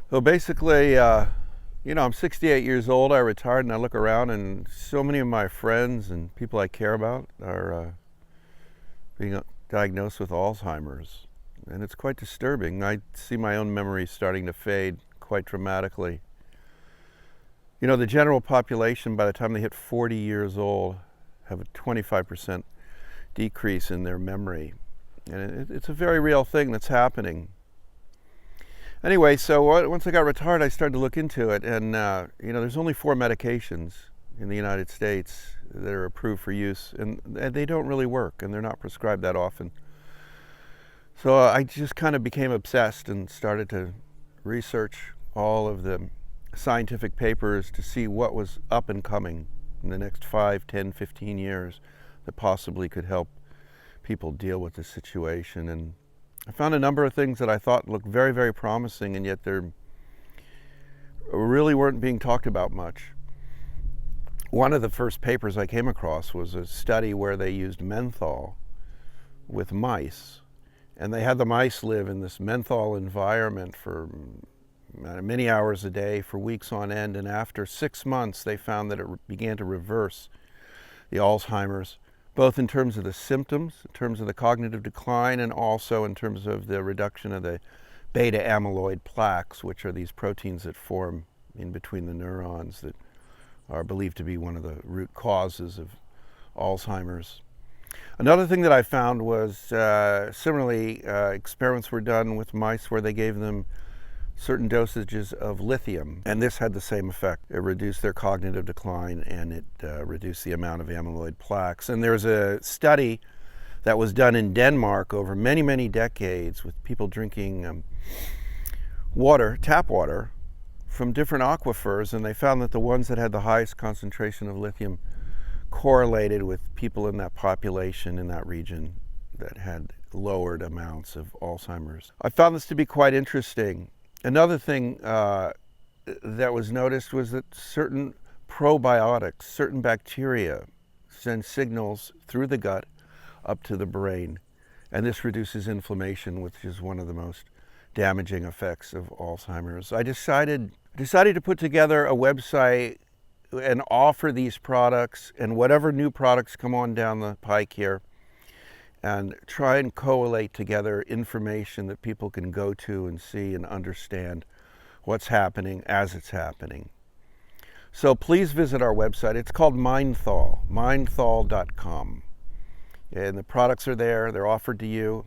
Well, basically, I'm 68 years old. I retired, and I look around, and so many of my friends and people I care about are being diagnosed with Alzheimer's, and it's quite disturbing. I see my own memory starting to fade quite dramatically. The general population, by the time they hit 40 years old, have a 25% decrease in their memory, and it's a very real thing that's happening. Anyway, so once I got retired, I started to look into it, and there's only 4 medications in the United States that are approved for use, and they don't really work, and they're not prescribed that often. So I just kind of became obsessed and started to research all of the scientific papers to see what was up and coming in the next 5, 10, 15 years that possibly could help people deal with this situation. And I found a number of things that I thought looked very, very promising, and yet they really weren't being talked about much. One of the first papers I came across was a study where they used menthol with mice, and they had the mice live in this menthol environment for many hours a day for weeks on end, and after 6 months they found that it began to reverse the Alzheimer's, both in terms of the symptoms, in terms of the cognitive decline, and also in terms of the reduction of the beta amyloid plaques, which are these proteins that form in between the neurons that are believed to be one of the root causes of Alzheimer's. Another thing that I found was similarly, experiments were done with mice where they gave them certain dosages of lithium, and this had the same effect. It reduced their cognitive decline, and it reduced the amount of amyloid plaques. And there's a study that was done in Denmark over many, many decades with people drinking water, tap water, from different aquifers, and they found that the ones that had the highest concentration of lithium correlated with people in that population in that region that had lowered amounts of Alzheimer's. I found this to be quite interesting. Another thing that was noticed was that certain probiotics, certain bacteria, send signals through the gut up to the brain, and this reduces inflammation, which is one of the most damaging effects of Alzheimer's. I decided to put together a website and offer these products and whatever new products come on down the pike here, and try and collate together information that people can go to and see and understand what's happening as it's happening. So please visit our website. It's called Mindthal, mindthal.com. And the products are there. They're offered to you.